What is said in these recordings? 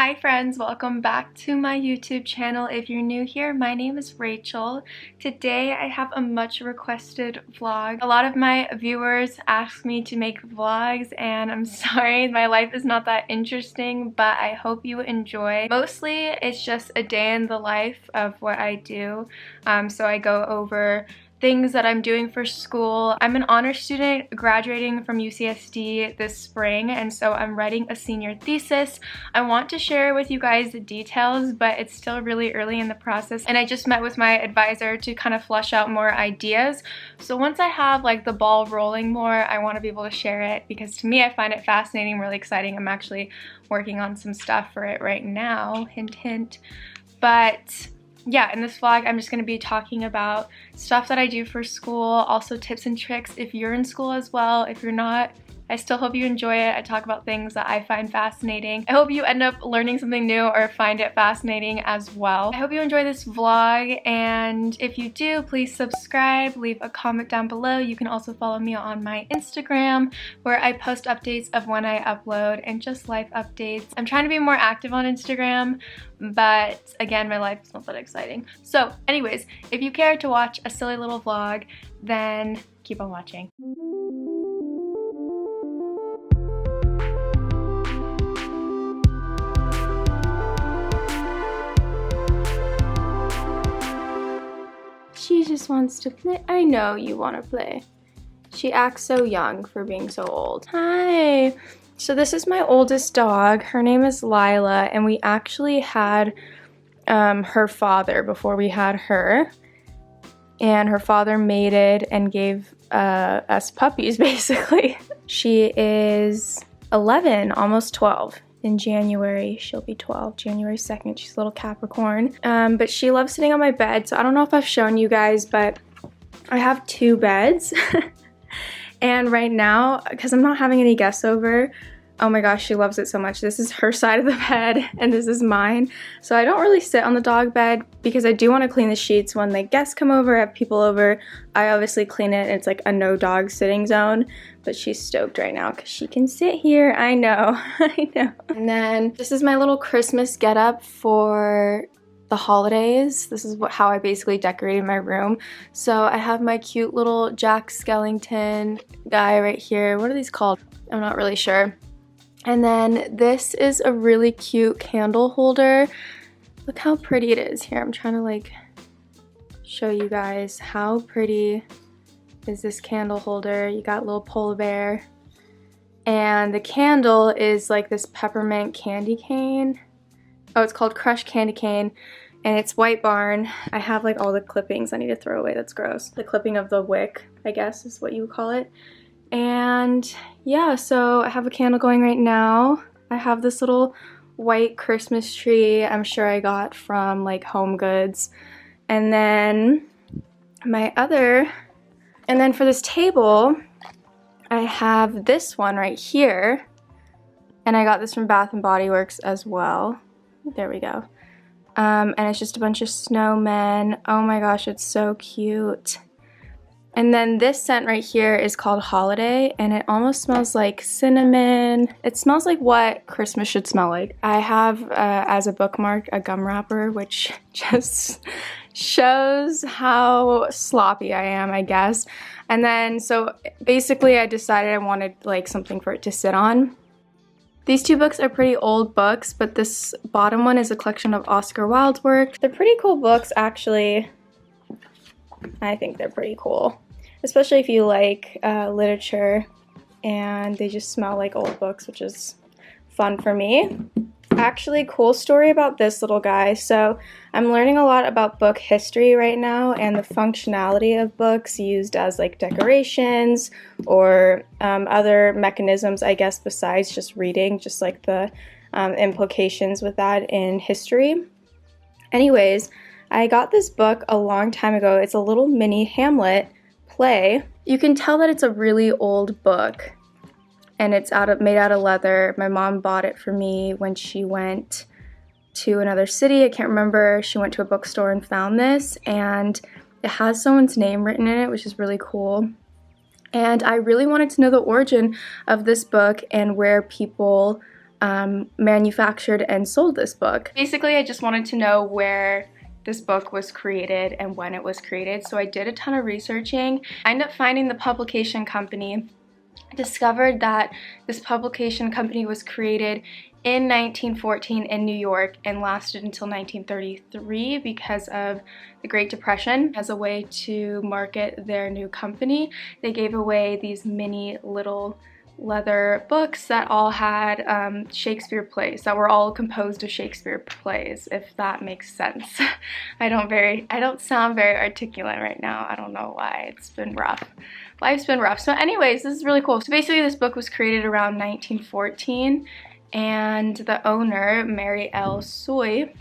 Hi friends, welcome back to my YouTube channel. If you're new here, my name is Rachel. Today I have a much requested vlog. A lot of my viewers asked me to make vlogs and I'm sorry, my life is not that interesting, but I hope you enjoy. Mostly it's just a day in the life of what I do. So I go over things that I'm doing for school. I'm an honor student graduating from UCSD this spring, and so I'm writing a senior thesis. I want to share with you guys the details, but it's still really early in the process, and I just met with my advisor to kind of flesh out more ideas. So once I have like the ball rolling more, I want to be able to share it because to me I find it fascinating, really exciting. I'm actually working on some stuff for it right now, hint hint. But yeah, in this vlog, I'm just going to be talking about stuff that I do for school, also tips and tricks if you're in school as well. If you're not, I still hope you enjoy it. I talk about things that I find fascinating. I hope you end up learning something new or find it fascinating as well. I hope you enjoy this vlog, and if you do, please subscribe, leave a comment down below. You can also follow me on my Instagram where I post updates of when I upload and just life updates. I'm trying to be more active on Instagram, but again, my life is not that exciting. So anyways, if you care to watch a silly little vlog, then keep on watching. She just wants to play. I know you want to play. She acts so young for being so old. Hi. So this is my oldest dog. Her name is Lila, and we actually had her father before we had her. And her father mated and gave us puppies, basically. She is 11, almost 12. In January, she'll be 12. January 2nd, she's a little Capricorn. But she loves sitting on my bed, so I don't know if I've shown you guys, but I have two beds. And right now, because I'm not having any guests over, oh my gosh, she loves it so much. This is her side of the bed, and this is mine. So I don't really sit on the dog bed because I do want to clean the sheets when the guests come over, have people over. I obviously clean it. It's like a no dog sitting zone, but she's stoked right now because she can sit here. I know, I know. And then this is my little Christmas getup for the holidays. This is how I basically decorated my room. So I have my cute little Jack Skellington guy right here. What are these called? I'm not really sure. And then this is a really cute candle holder. Look how pretty it is here. I'm trying to like show you guys how pretty is this candle holder. You got little polar bear. And the candle is like this peppermint candy cane. Oh, it's called Crushed Candy Cane. And it's White Barn. I have like all the clippings I need to throw away. That's gross. The clipping of the wick, I guess is what you would call it. And yeah, so I have a candle going right now. I have this little white Christmas tree I'm sure I got from like Home Goods. And then for this table, I have this one right here. And I got this from Bath & Body Works as well. There we go. And it's just a bunch of snowmen. Oh my gosh, it's so cute. And then this scent right here is called Holiday, and it almost smells like cinnamon. It smells like what Christmas should smell like. I have, as a bookmark, a gum wrapper, which just shows how sloppy I am, I guess. And then, so basically I decided I wanted like something for it to sit on. These two books are pretty old books, but this bottom one is a collection of Oscar Wilde's work. They're pretty cool books, actually. I think they're pretty cool, especially if you like literature, and they just smell like old books, which is fun for me. Actually, cool story about this little guy. So I'm learning a lot about book history right now and the functionality of books used as like decorations or other mechanisms, I guess, besides just reading, just like the implications with that in history. Anyways, I got this book a long time ago. It's a little mini Hamlet play. You can tell that it's a really old book, and it's made out of leather. My mom bought it for me when she went to another city. I can't remember. She went to a bookstore and found this, and it has someone's name written in it, which is really cool. And I really wanted to know the origin of this book and where people manufactured and sold this book. Basically, I just wanted to know where this book was created and when it was created, so I did a ton of researching. I ended up finding the publication company, discovered that this publication company was created in 1914 in New York and lasted until 1933 because of the Great Depression. As a way to market their new company, they gave away these mini little leather books that all had Shakespeare plays, that were all composed of Shakespeare plays, if that makes sense. I don't sound very articulate right now. I don't know why. It's been rough. Life's been rough. So anyways, this is really cool. So basically this book was created around 1914 and the owner, Mary L. Soy,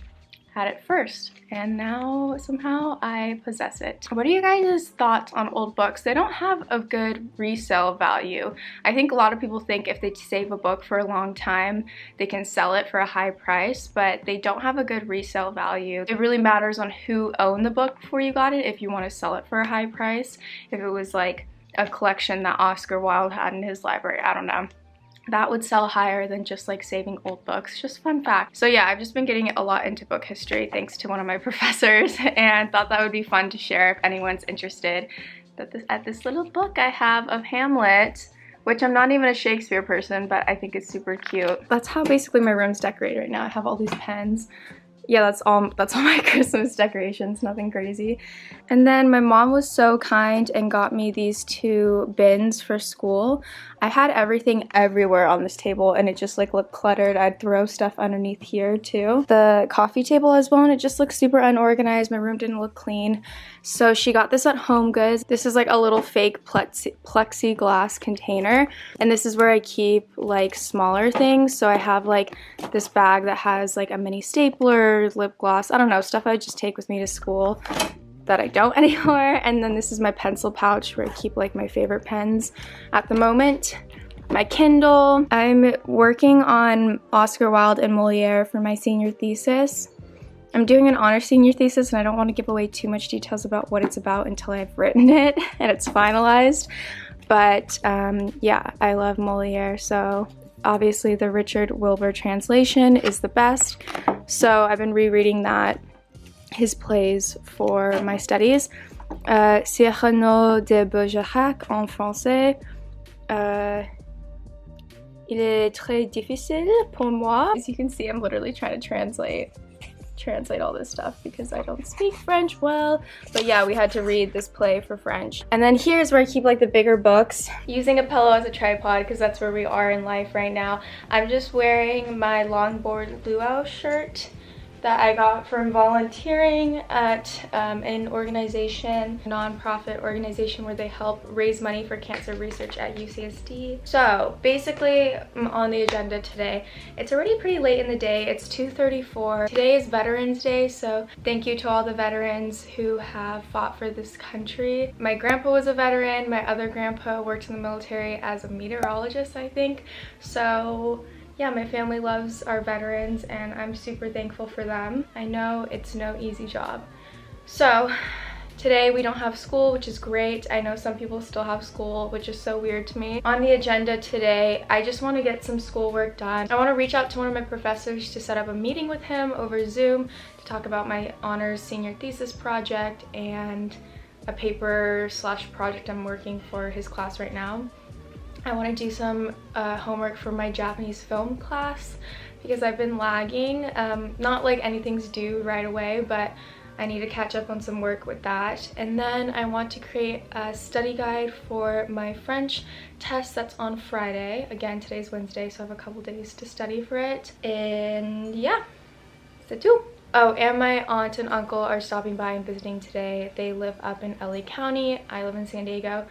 had it first, and now somehow I possess it. What are you guys' thoughts on old books? They don't have a good resale value. I think a lot of people think if they save a book for a long time, they can sell it for a high price, but they don't have a good resale value. It really matters on who owned the book before you got it if you want to sell it for a high price. If it was like a collection that Oscar Wilde had in his library, I don't know, that would sell higher than just like saving old books. Just fun fact. So yeah, I've just been getting a lot into book history thanks to one of my professors, and thought that would be fun to share if anyone's interested. At this little book I have of Hamlet, which I'm not even a Shakespeare person, but I think it's super cute. That's how basically my room's decorated right now. I have all these pens. Yeah, that's all my Christmas decorations, nothing crazy. And then my mom was so kind and got me these 2 bins for school. I had everything everywhere on this table and it just like looked cluttered. I'd throw stuff underneath here too. The coffee table as well, and it just looked super unorganized. My room didn't look clean. So she got this at Home Goods. This is like a little fake plexiglass container, and this is where I keep like smaller things. So I have like this bag that has like a mini stapler, lip gloss, I don't know, stuff I just take with me to school that I don't anymore. And then this is my pencil pouch where I keep like my favorite pens at the moment. My Kindle. I'm working on Oscar Wilde and Moliere for my senior thesis. I'm doing an honor senior thesis and I don't want to give away too much details about what it's about until I've written it and it's finalized. But yeah, I love Moliere, so obviously the Richard Wilbur translation is the best. So I've been rereading his plays for my studies. Cyrano de Bergerac en français. Il est très difficile pour moi. As you can see, I'm literally trying to translate all this stuff because I don't speak French well. But yeah, we had to read this play for French. And then here's where I keep like the bigger books. Using a pillow as a tripod because that's where we are in life right now. I'm just wearing my longboard luau shirt that I got from volunteering at an organization, non-profit organization where they help raise money for cancer research at UCSD. So basically on the agenda today, it's already pretty late in the day. It's 2:34. Today is Veterans Day, so thank you to all the veterans who have fought for this country. My grandpa was a veteran. My other grandpa worked in the military as a meteorologist, I think. So yeah, my family loves our veterans and I'm super thankful for them. I know it's no easy job. So today we don't have school, which is great. I know some people still have school, which is so weird to me. On the agenda today, I just want to get some schoolwork done. I want to reach out to one of my professors to set up a meeting with him over Zoom to talk about my honors senior thesis project and a paper/project I'm working for his class right now. I want to do some homework for my Japanese film class because I've been lagging. Not like anything's due right away, but I need to catch up on some work with that. And then I want to create a study guide for my French test that's on Friday. Again, today's Wednesday, so I have a couple days to study for it. And yeah, c'est tout. Oh, and my aunt and uncle are stopping by and visiting today. They live up in LA County. I live in San Diego.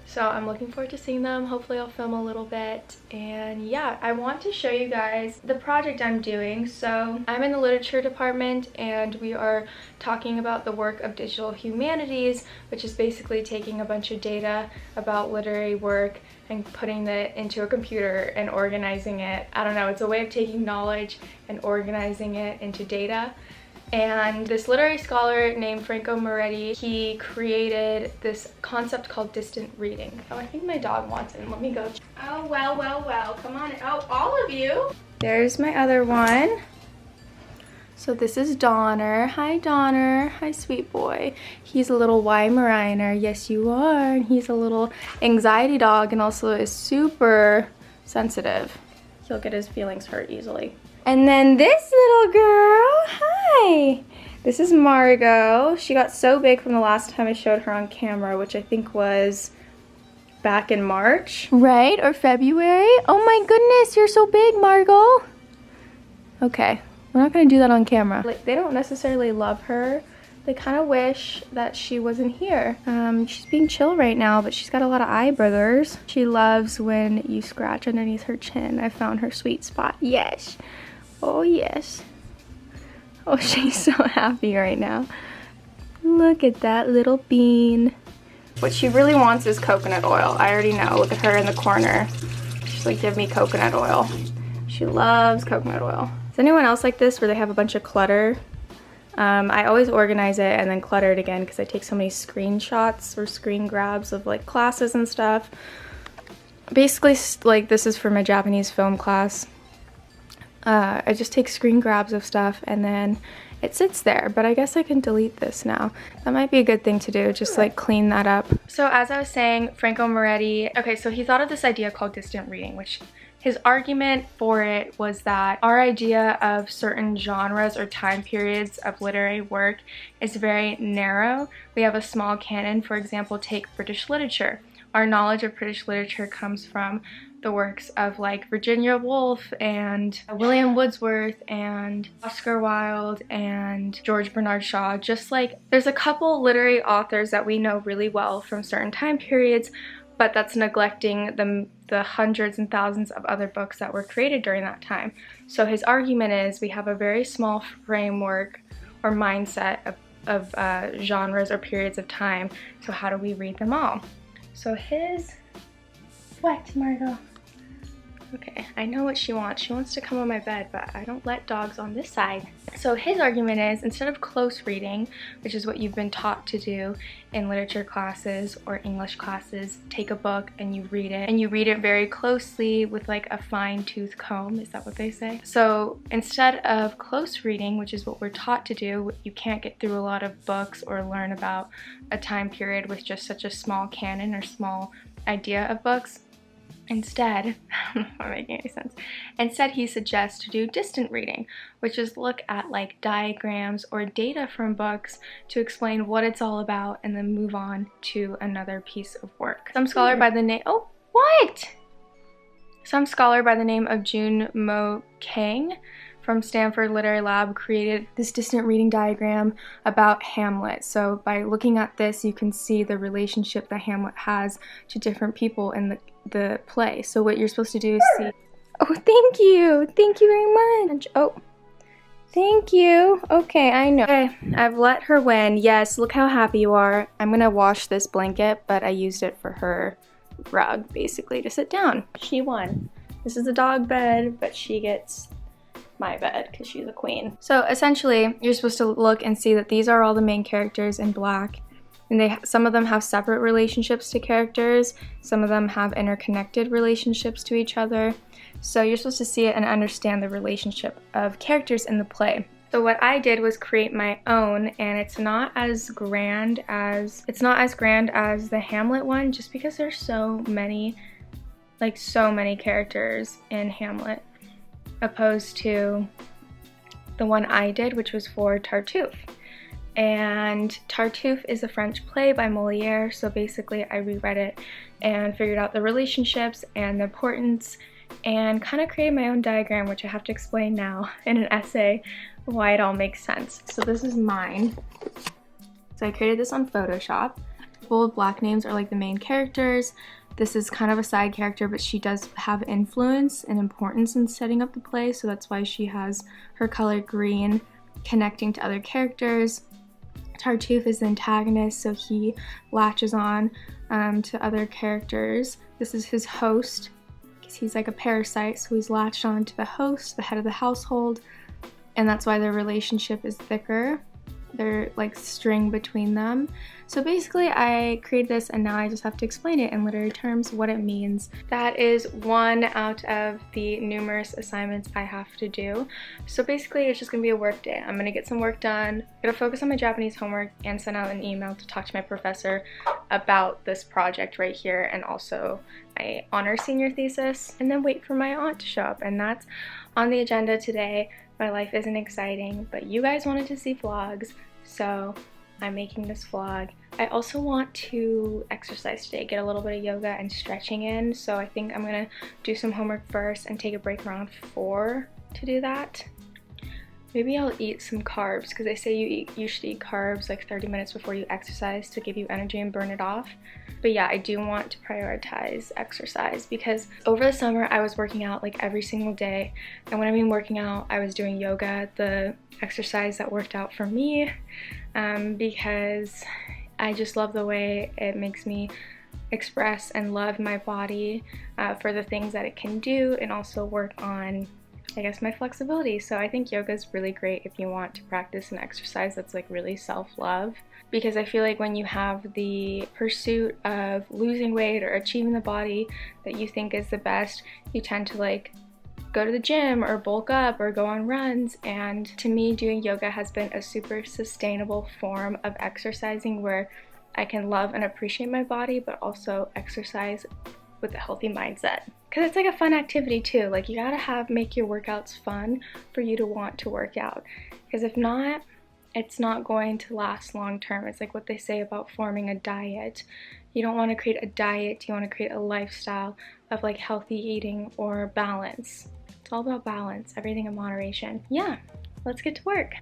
So I'm looking forward to seeing them. Hopefully I'll film a little bit. And yeah, I want to show you guys the project I'm doing. So I'm in the literature department and we are talking about the work of digital humanities, which is basically taking a bunch of data about literary work and putting it into a computer and organizing it. I don't know, it's a way of taking knowledge and organizing it into data. And this literary scholar named Franco Moretti, he created this concept called distant reading. Oh, I think my dog wants in. Let me go. Oh, well, come on. Oh, all of you. There's my other one. So this is Donner. Hi Donner. Hi sweet boy. He's a little Weimaraner. Yes you are. And he's a little anxiety dog and also is super sensitive. He'll get his feelings hurt easily. And then this little girl. Hi. This is Margot. She got so big from the last time I showed her on camera, which I think was back in March. Right? Or February? Oh my goodness, you're so big, Margot. Okay. We're not gonna do that on camera. Like, they don't necessarily love her. They kind of wish that she wasn't here. She's being chill right now, but she's got a lot of eye boogers. She loves when you scratch underneath her chin. I found her sweet spot. Yes. Oh, yes. Oh, she's so happy right now. Look at that little bean. What she really wants is coconut oil. I already know. Look at her in the corner. She's like, give me coconut oil. She loves coconut oil. Is anyone else like this where they have a bunch of clutter? I always organize it and then clutter it again because I take so many screenshots or screen grabs of like classes and stuff. Basically, like this is for my Japanese film class. I just take screen grabs of stuff and then it sits there, but I guess I can delete this now. That might be a good thing to do, just like clean that up. So as I was saying, Franco Moretti, okay, so he thought of this idea called distant reading, which his argument for it was that our idea of certain genres or time periods of literary work is very narrow. We have a small canon. For example, take British literature. Our knowledge of British literature comes from the works of like Virginia Woolf and William Wordsworth and Oscar Wilde and George Bernard Shaw. Just like there's a couple literary authors that we know really well from certain time periods, but that's neglecting the hundreds and thousands of other books that were created during that time. So his argument is we have a very small framework or mindset of genres or periods of time, so how do we read them all? So his... What, Margot? Okay, I know what she wants. She wants to come on my bed, but I don't let dogs on this side. So his argument is, instead of close reading, which is what you've been taught to do in literature classes or English classes, take a book and you read it, and you read it very closely with like a fine-tooth comb. Is that what they say? So instead of close reading, which is what we're taught to do, you can't get through a lot of books or learn about a time period with just such a small canon or small idea of books. Instead, I'm not making any sense. Instead, he suggests to do distant reading, which is look at like diagrams or data from books to explain what it's all about and then move on to another piece of work. Some scholar by the name, oh, what? Some scholar by the name of Jun Mo Kang from Stanford Literary Lab created this distant reading diagram about Hamlet. So by looking at this, you can see the relationship that Hamlet has to different people in the play. So what you're supposed to do is see... Oh, thank you! Thank you very much! Oh, thank you! Okay, I know. Okay, I've let her win. Yes, look how happy you are. I'm gonna wash this blanket, but I used it for her rug, basically, to sit down. She won. This is a dog bed, but she gets my bed because she's a queen. So essentially, you're supposed to look and see that these are all the main characters in black. And some of them have separate relationships to characters. Some of them have interconnected relationships to each other. So you're supposed to see it and understand the relationship of characters in the play. So what I did was create my own, and it's not as grand as the Hamlet one, just because there's so many characters in Hamlet, opposed to the one I did, which was for Tartuffe. And Tartuffe is a French play by Molière, so basically I reread it and figured out the relationships and the importance and kind of created my own diagram, which I have to explain now in an essay why it all makes sense. So this is mine. So I created this on Photoshop. People with black names are like the main characters. This is kind of a side character, but she does have influence and importance in setting up the play, so that's why she has her color green connecting to other characters. Tartuffe is the antagonist, so he latches on to other characters. This is his host, because he's like a parasite, so he's latched on to the host, the head of the household, and that's why their relationship is thicker they're like string between them. So basically I created this and now I just have to explain it in literary terms what it means. That is one out of the numerous assignments I have to do. So basically it's just gonna be a work day. I'm gonna get some work done, gonna focus on my Japanese homework and send out an email to talk to my professor about this project right here and also my honors senior thesis, and then wait for my aunt to show up. And that's on the agenda today. My life isn't exciting, but you guys wanted to see vlogs, so I'm making this vlog. I also want to exercise today, get a little bit of yoga and stretching in, so I think I'm gonna do some homework first and take a break around 4 to do that. Maybe I'll eat some carbs because they say you should eat carbs like 30 minutes before you exercise to give you energy and burn it off. But yeah, I do want to prioritize exercise because over the summer I was working out like every single day, and when I mean working out, I was doing yoga, the exercise that worked out for me, because I just love the way it makes me express and love my body for the things that it can do, and also work on, I guess, my flexibility. So I think yoga is really great if you want to practice an exercise that's like really self-love, because I feel like when you have the pursuit of losing weight or achieving the body that you think is the best, you tend to like go to the gym or bulk up or go on runs. And to me, doing yoga has been a super sustainable form of exercising where I can love and appreciate my body but also exercise with a healthy mindset. Because it's like a fun activity too. Like, you gotta make your workouts fun for you to want to work out. Because if not, it's not going to last long term. It's like what they say about forming a diet. You don't want to create a diet, you want to create a lifestyle of like healthy eating or balance. It's all about balance, everything in moderation. Yeah, let's get to work.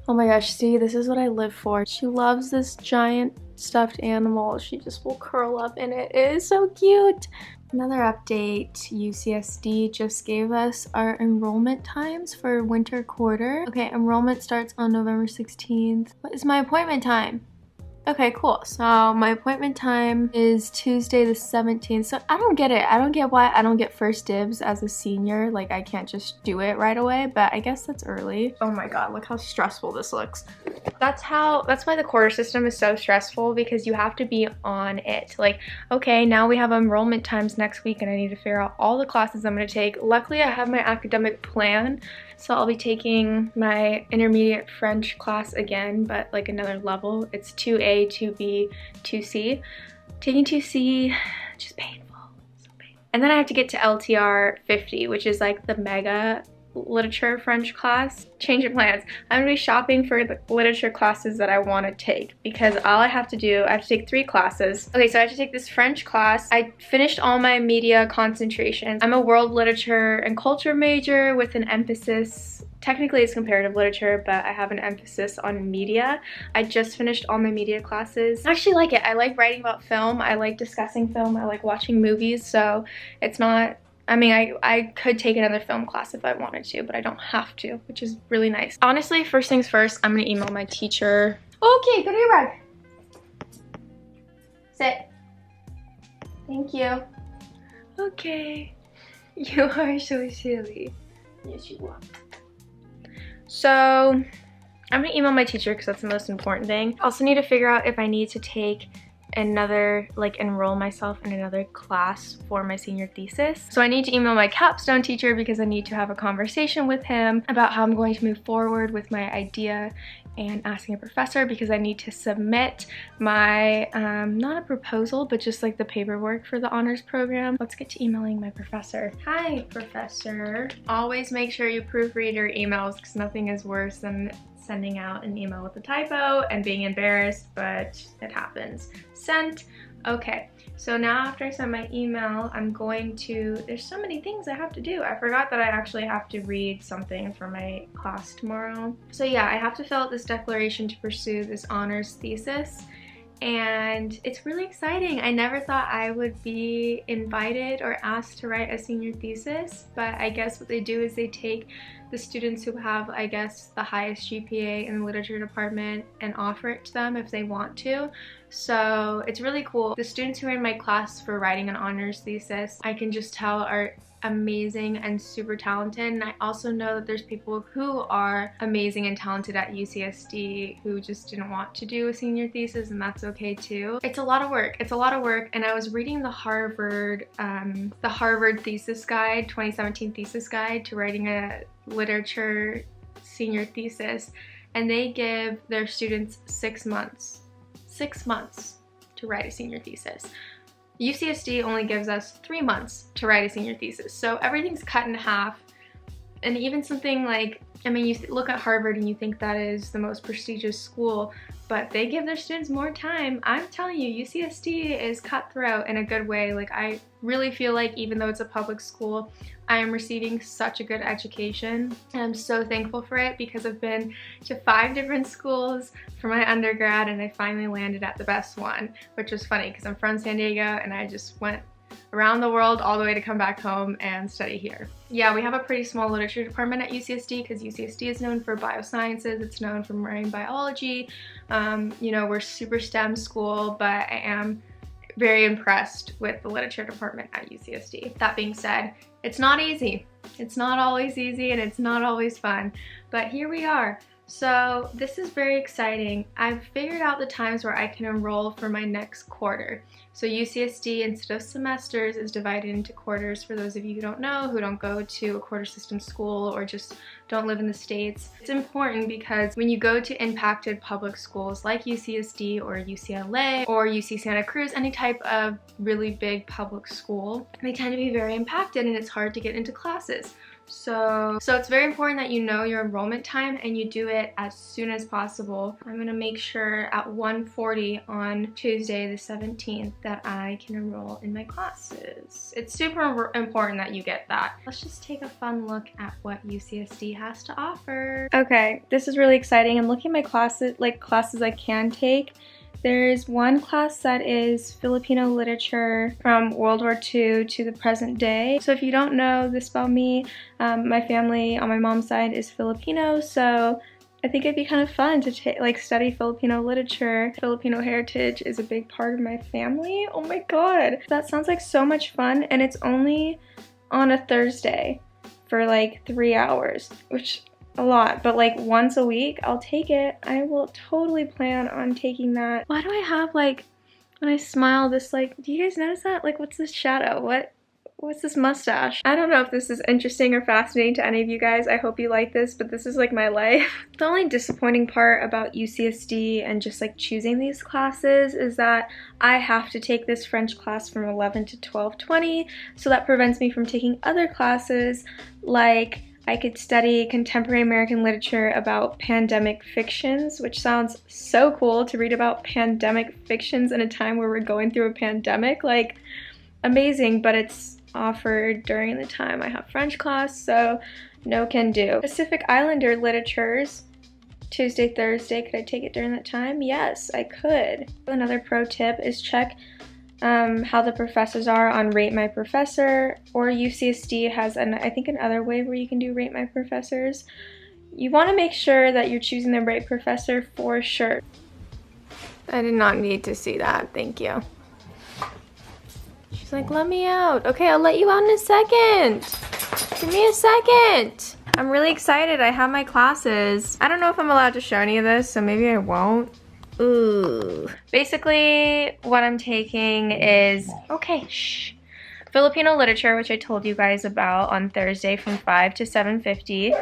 Oh my gosh, see, this is what I live for. She loves this giant stuffed animal. She just will curl up in it. It is so cute. Another update, UCSD just gave us our enrollment times for winter quarter. Okay, enrollment starts on November 16th. What is my appointment time? Okay, cool. So my appointment time is Tuesday the 17th. So I don't get it. I don't get why I don't get first dibs as a senior. Like, I can't just do it right away, but I guess that's early. Oh my god, look how stressful this looks. That's why the quarter system is so stressful, because you have to be on it. Like, okay, now we have enrollment times next week and I need to figure out all the classes I'm going to take. Luckily, I have my academic plan, so I'll be taking my intermediate French class again, but like another level. It's 2A, 2B, 2C. Taking 2C, just painful, so painful. And then I have to get to LTR 50, which is like the mega literature French class. Change of plans. I'm gonna be shopping for the literature classes that I want to take, because all I have to do, I have to take 3 classes. Okay, so I have to take this French class. I finished all my media concentrations. I'm a world literature and culture major with an emphasis, technically it's comparative literature, but I have an emphasis on media. I just finished all my media classes. I actually like it. I like writing about film. I like discussing film. I like watching movies, so it's not, I mean, I could take another film class if I wanted to, but I don't have to, which is really nice. Honestly, first things first, I'm gonna email my teacher. Okay, go to your rug. Sit. Thank you. Okay. You are so silly. Yes, you are. So, I'm gonna email my teacher because that's the most important thing. I also need to figure out if I need to take another, like, enroll myself in another class for my senior thesis. So I need to email my capstone teacher because I need to have a conversation with him about how I'm going to move forward with my idea, and asking a professor because I need to submit my, not a proposal, but just like the paperwork for the honors program. Let's get to emailing my professor. Hi, professor. Always make sure you proofread your emails because nothing is worse than sending out an email with a typo and being embarrassed, but it happens. Sent. Okay, so now after I send my email, I'm going to, there's so many things I have to do. I forgot that I actually have to read something for my class tomorrow. So yeah, I have to fill out this declaration to pursue this honors thesis, and it's really exciting. I never thought I would be invited or asked to write a senior thesis, but I guess what they do is they take the students who have, I guess, the highest GPA in the literature department and offer it to them if they want to. So it's really cool. The students who are in my class for writing an honors thesis, I can just tell are amazing and super talented, and I also know that there's people who are amazing and talented at UCSD who just didn't want to do a senior thesis, and that's okay too. It's a lot of work. It's a lot of work, and I was reading the Harvard thesis guide, 2017 thesis guide to writing a literature senior thesis, and they give their students 6 months. 6 months to write a senior thesis. UCSD only gives us 3 months to write a senior thesis, so everything's cut in half. And even something like, I mean, you look at Harvard and you think that is the most prestigious school, but they give their students more time. I'm telling you, UCSD is cutthroat in a good way. Like, I really feel like even though it's a public school, I am receiving such a good education, and I'm so thankful for it because I've been to 5 different schools for my undergrad, and I finally landed at the best one, which was funny because I'm from San Diego and I just went around the world all the way to come back home and study here. Yeah, we have a pretty small literature department at UCSD because UCSD is known for biosciences, it's known for marine biology. You know, we're super STEM school, but I am very impressed with the literature department at UCSD. That being said, it's not easy. It's not always easy and it's not always fun, but here we are. So this is very exciting. I've figured out the times where I can enroll for my next quarter. So UCSD, instead of semesters, is divided into quarters for those of you who don't know, who don't go to a quarter system school or just don't live in the States. It's important because when you go to impacted public schools like UCSD or UCLA or UC Santa Cruz, any type of really big public school, they tend to be very impacted and it's hard to get into classes. So it's very important that you know your enrollment time and you do it as soon as possible. I'm gonna make sure at 1:40 on Tuesday the 17th that I can enroll in my classes. It's super important that you get that. Let's just take a fun look at what UCSD has to offer. Okay, this is really exciting. I'm looking at my classes, like classes I can take. There's one class that is Filipino literature from World War II to the present day. So if you don't know this about me, my family on my mom's side is Filipino, so I think it'd be kind of fun to study Filipino literature. Filipino heritage is a big part of my family. Oh my god, that sounds like so much fun, and it's only on a Thursday for like 3 hours, which a lot, but like once a week, I'll take it. I will totally plan on taking that. Why do I have like, when I smile, this like, do you guys notice that? Like, what's this shadow? What's this mustache? I don't know if this is interesting or fascinating to any of you guys. I hope you like this, but this is like my life. The only disappointing part about UCSD and just like choosing these classes is that I have to take this French class from 11 to 12:20, so that prevents me from taking other classes like I could study contemporary American literature about pandemic fictions, which sounds so cool to read about pandemic fictions in a time where we're going through a pandemic. Like, amazing, but it's offered during the time I have French class, so no can do. Pacific Islander literatures, Tuesday, Thursday, could I take it during that time? Yes, I could. Another pro tip is check how the professors are on Rate My Professor, or UCSD has I think another way where you can do Rate My Professors. You want to make sure that you're choosing the right professor for sure. I did not need to see that, thank you. She's like, let me out. Okay, I'll let you out in a second. Give me a second. I'm really excited, I have my classes. I don't know if I'm allowed to show any of this, so maybe I won't. Ooh. Basically, what I'm taking is, okay, shh. Filipino literature, which I told you guys about on Thursday from 5 to 7:50.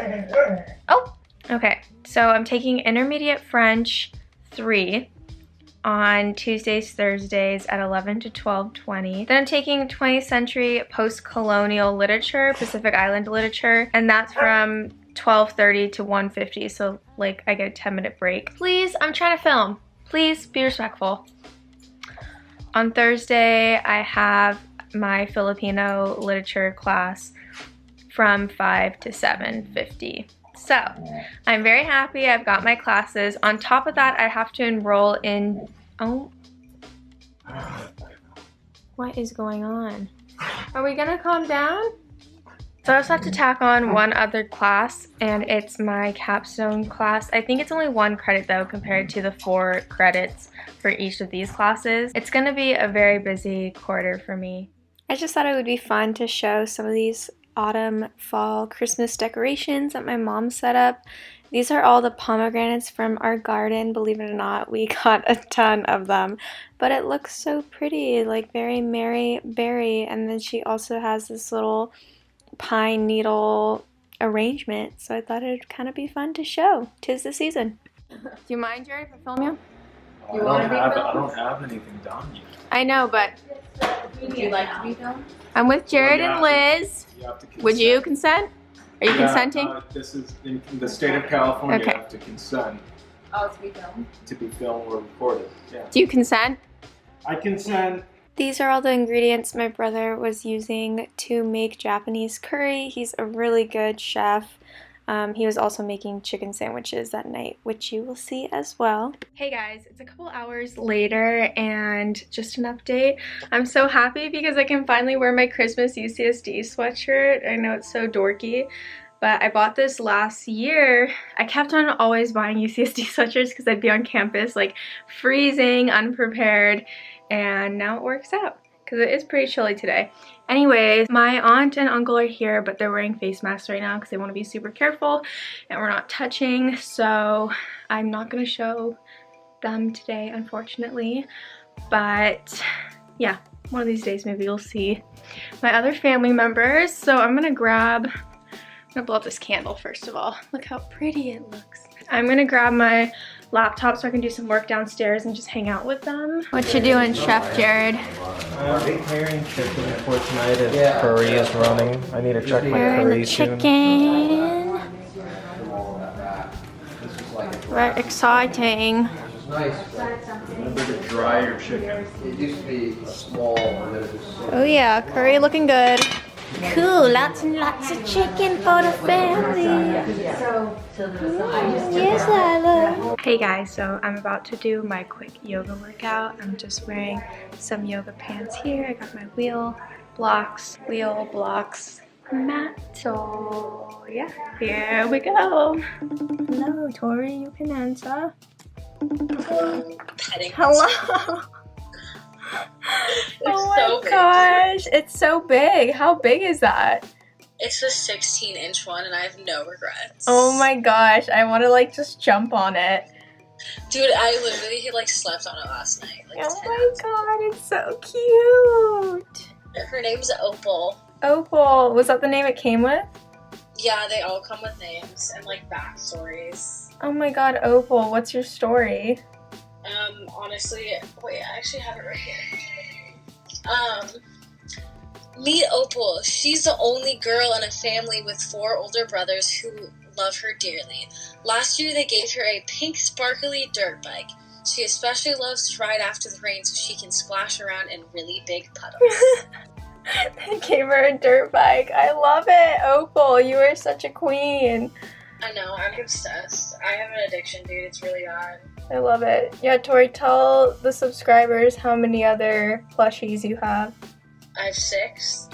Oh, okay. So I'm taking Intermediate French 3 on Tuesdays, Thursdays at 11 to 12:20. Then I'm taking 20th century post-colonial literature, Pacific Island literature, and that's from 12:30 to 1:50, so like I get a 10-minute break. Please, I'm trying to film. Please be respectful. On Thursday, I have my Filipino literature class from 5 to 7:50. So, I'm very happy I've got my classes. On top of that, I have to enroll in, oh, what is going on? Are we gonna calm down? So I also have to tack on one other class, and it's my capstone class. I think it's only 1 credit though compared to the 4 credits for each of these classes. It's gonna be a very busy quarter for me. I just thought it would be fun to show some of these autumn, fall, Christmas decorations that my mom set up. These are all the pomegranates from our garden. Believe it or not, we got a ton of them. But it looks so pretty, like very Mary Berry. And then she also has this little pine needle arrangement, so I thought it'd kind of be fun to show. 'Tis the season. Do you mind, Jared, if I film you? I don't have anything done yet. I know, but would you like to be filmed? I'm with Jared and Liz. Would you consent? Are you consenting? This is in the state of California. Okay. You have to consent Oh, to be filmed? to be filmed or recorded. Yeah. Do you consent? I consent. These are all the ingredients my brother was using to make Japanese curry. He's a really good chef. He was also making chicken sandwiches that night, which you will see as well. Hey guys, it's a couple hours later and just an update. I'm so happy because I can finally wear my Christmas UCSD sweatshirt. I know it's so dorky, but I bought this last year. I kept on always buying UCSD sweatshirts because I'd be on campus like freezing, unprepared, and now it works out because it is pretty chilly today. Anyways, my aunt and uncle are here, but they're wearing face masks right now because they want to be super careful and we're not touching, so I'm not going to show them today, unfortunately. But yeah, one of these days maybe you'll see my other family members. So I'm going to blow up this candle first of all. Look how pretty it looks. I'm going to grab my laptop so I can do some work downstairs and just hang out with them. What you doing, Chef Jared? I'm preparing chicken for tonight as curry is running. I need to check my curry soon. Chicken. Very exciting. Remember to dry your chicken. It used to be small. Oh yeah, curry looking good. Cool, lots and lots of chicken for the family. Yes, Lila. Hey guys, so I'm about to do my quick yoga workout. I'm just wearing some yoga pants here. I got my wheel blocks mat. So yeah, here we go. Hello, Tori, you can answer. Hello. Oh my gosh, it's so big. How big is that? It's the 16-inch one and I have no regrets. Oh my gosh, I want to like just jump on it. Dude, I literally like slept on it last night. Like, oh my god, it's so cute. Her name's Opal. Opal, was that the name it came with? Yeah, they all come with names and like backstories. Oh my god, Opal, what's your story? Honestly, wait, I actually have it right here. Meet Opal. She's the only girl in a family with 4 older brothers who love her dearly. Last year, they gave her a pink sparkly dirt bike. She especially loves to ride after the rain so she can splash around in really big puddles. They gave her a dirt bike. I love it, Opal. You are such a queen. I know, I'm obsessed. I have an addiction, dude. It's really bad. I love it. Yeah, Tori, tell the subscribers how many other plushies you have. I have 6.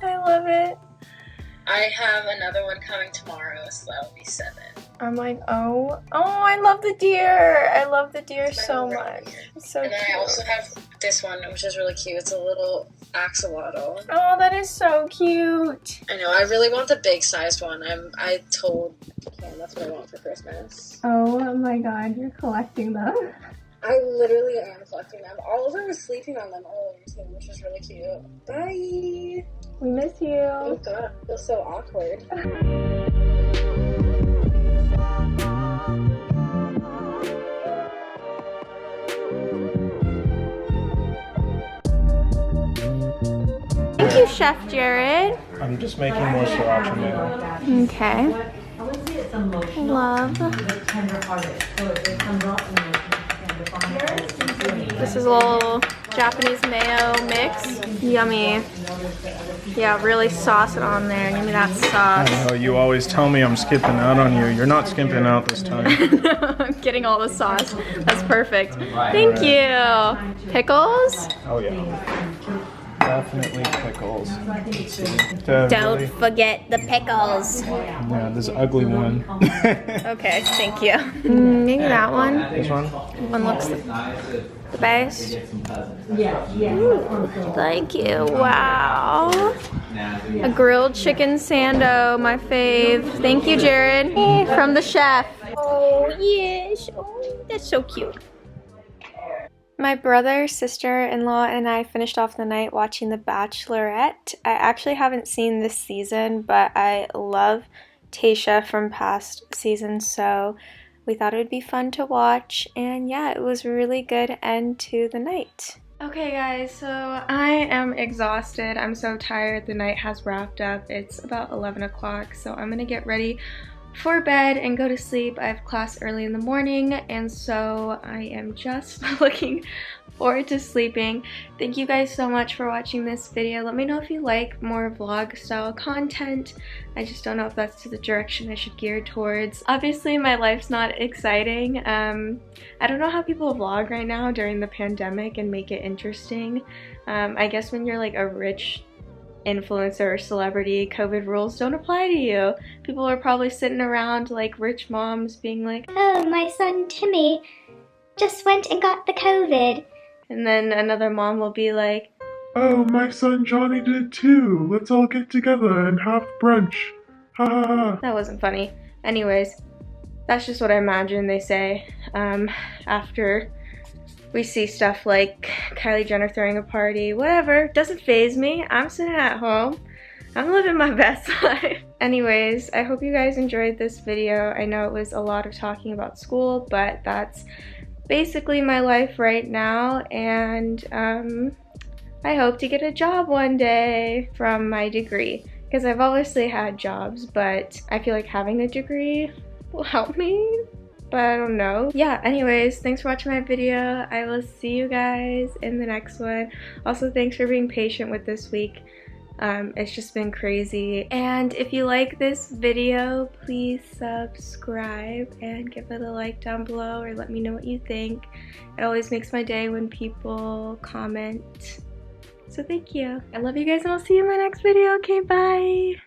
I love it. I have another one coming tomorrow, so that'll be 7. I'm like, oh, I love the deer. I love the deer so much. It's so and then cute. I also have this one, which is really cute. It's a little axolotl. Oh, that is so cute. I know. I really want the big sized one. I told Cam that's what I want for Christmas. Oh my god, you're collecting them. I literally am collecting them. Oliver was sleeping on them earlier too, which was really cute. Bye. We miss you. Oh god, I feel so awkward. Thank you, Chef Jared. I'm just making more sriracha mayo. Okay. Love. This is a little Japanese mayo mix. Yummy. Yeah, really sauce it on there. Give me that sauce. I know, you always tell me I'm skipping out on you. You're not skipping out this time. I'm getting all the sauce. That's perfect. Thank you. Pickles? Oh yeah. Definitely pickles. Don't forget the pickles. Yeah, this ugly one. Okay, thank you. Maybe that one. This one? One looks the best. Ooh, thank you. Wow. A grilled chicken sando, my fave. Thank you, Jared. From the chef. Oh, yes. Oh, that's so cute. My brother, sister-in-law, and I finished off the night watching The Bachelorette. I actually haven't seen this season, but I love Tayshia from past seasons, so we thought it would be fun to watch. And yeah, it was a really good end to the night. Okay guys, so I am exhausted. I'm so tired. The night has wrapped up. It's about 11 o'clock, so I'm gonna get ready for bed and go to sleep. I have class early in the morning, and so I am just looking forward to sleeping. Thank you guys so much for watching this video. Let me know if you like more vlog style content. I just don't know if that's the direction I should gear towards. Obviously my life's not exciting. I don't know how people vlog right now during the pandemic and make it interesting. I guess when you're like a rich influencer or celebrity, COVID rules don't apply to you. People are probably sitting around like rich moms being like, oh, my son Timmy just went and got the COVID. And then another mom will be like, oh, my son Johnny did too. Let's all get together and have brunch. Ha ha ha. That wasn't funny. Anyways, that's just what I imagine they say after we see stuff like Kylie Jenner throwing a party. Whatever, doesn't faze me. I'm sitting at home. I'm living my best life. Anyways, I hope you guys enjoyed this video. I know it was a lot of talking about school, but that's basically my life right now, and I hope to get a job one day from my degree, because I've obviously had jobs, but I feel like having a degree will help me. But I don't know. Yeah, anyways, thanks for watching my video. I will see you guys in the next one. Also, thanks for being patient with this week. It's just been crazy. And if you like this video, please subscribe and give it a like down below, or let me know what you think. It always makes my day when people comment. So thank you. I love you guys, and I'll see you in my next video. Okay, bye.